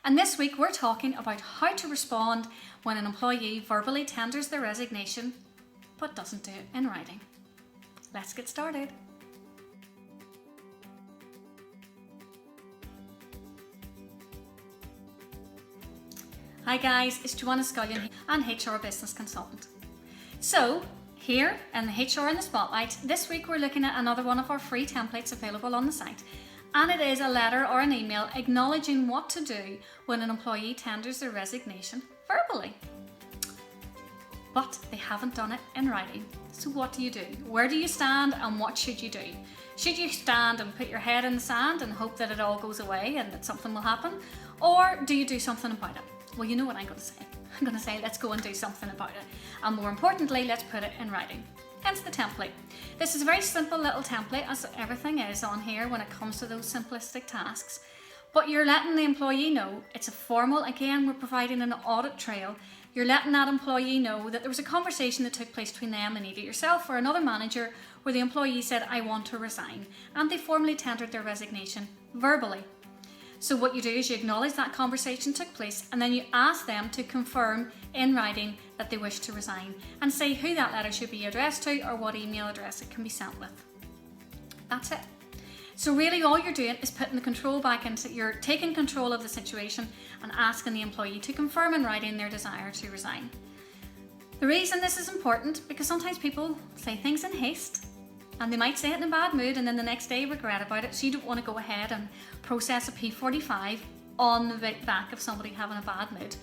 And this week we're talking about how to respond when an employee verbally tenders their resignation but doesn't do it in writing. Let's get started. Hi guys, it's Johanna and HR Business Consultant. So here in the HR in the Spotlight, this week we're looking at another one of our free templates available on the site. And it is a letter or an email acknowledging what to do when an employee tenders their resignation verbally. But they haven't done it in writing. So what do you do? Where do you stand and what should you do? Should you stand and put your head in the sand and hope that it all goes away and that something will happen? Or do you do something about it? Well, you know what I'm going to say. I'm going to say let's go and do something about it. And more importantly, let's put it in writing. Hence the template. This is a very simple little template, as everything is on here when it comes to those simplistic tasks. But you're letting the employee know it's a formal, again, we're providing an audit trail. You're letting that employee know that there was a conversation that took place between them and either yourself or another manager where the employee said, I want to resign. And they formally tendered their resignation verbally. So what you do is you acknowledge that conversation took place and then you ask them to confirm in writing that they wish to resign and say who that letter should be addressed to or what email address it can be sent with. That's it. So really all you're doing is putting the control back into, you're taking control of the situation and asking the employee to confirm in writing their desire to resign. The reason this is important, because sometimes people say things in haste and they might say it in a bad mood and then the next day regret about it, so you don't want to go ahead and process a P45 on the back of somebody having a bad mood.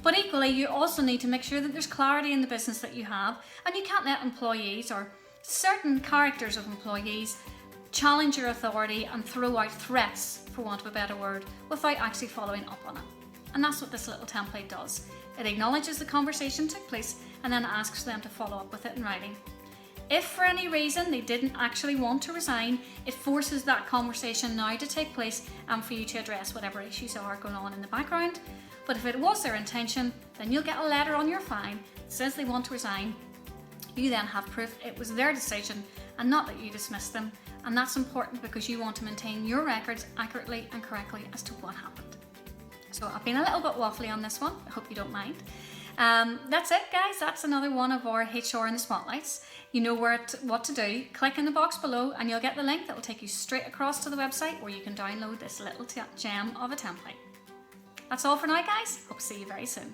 But equally, you also need to make sure that there's clarity in the business that you have, and you can't let employees or certain characters of employees challenge your authority and throw out threats, for want of a better word, without actually following up on it. And that's what this little template does. It acknowledges the conversation took place and then asks them to follow up with it in writing. If for any reason they didn't actually want to resign, it forces that conversation now to take place and for you to address whatever issues are going on in the background. But if it was their intention, then you'll get a letter on your file that says they want to resign. You then have proof it was their decision and not that you dismissed them. And that's important because you want to maintain your records accurately and correctly as to what happened. So I've been a little bit waffly on this one. I hope you don't mind. That's it, guys. That's another one of our HR in the Spotlights. You know what to do. Click in the box below and you'll get the link that will take you straight across to the website where you can download this little gem of a template. That's all for now, guys. Hope to see you very soon.